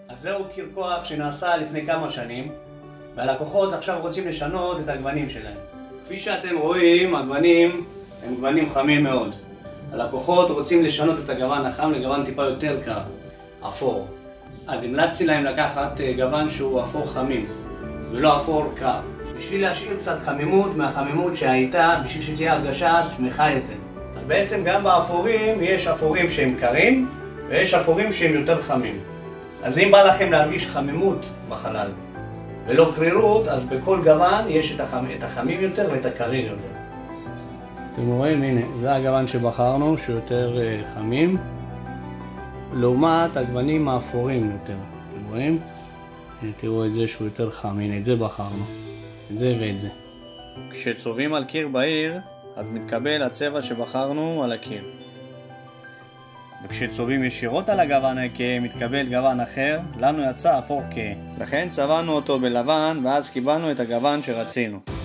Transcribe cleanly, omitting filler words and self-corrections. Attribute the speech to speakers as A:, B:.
A: אז זהו קיר כוח שנעשה לפני כמה שנים, והלקוחות עכשיו רוצים לשנות את הגוונים שלהם. כפי שאתם רואים, הגוונים הם גוונים חמים מאוד. הלקוחות רוצים לשנות את הגוון החם לגוון טיפה יותר קר, אפור. אז המלצתי להם לקחת גוון שהוא אפור חמים, ולא אפור קר. בשביל להשאיר קצת חמימות מהחמימות שהייתה, בשביל שתהיה הרגשה שמחה יותר. אז בעצם גם באפורים יש אפורים שהם קרים, ויש אפורים שהם יותר חמים. אז אם בא לכם להרגיש חמימות בחלל, ולא קרירות, אז בכל גוון יש את החמים יותר ואת הקריר יותר. אתם רואים, הנה, זה הגוון שבחרנו, שהוא יותר חמים, לעומת הגוונים האפורים יותר. אתם רואים? הנה, תראו את זה שהוא יותר חם, הנה, את זה בחרנו. את זה ואת זה. כשצובעים על קיר בהיר, אז מתקבל הצבע שבחרנו על הקיר. וכשצובעים ישירות על הגוון הכהה, מתקבל גוון אחר, לנו יצא אפור כהה. לכן צבענו אותו בלבן, ואז קיבלנו את הגוון שרצינו.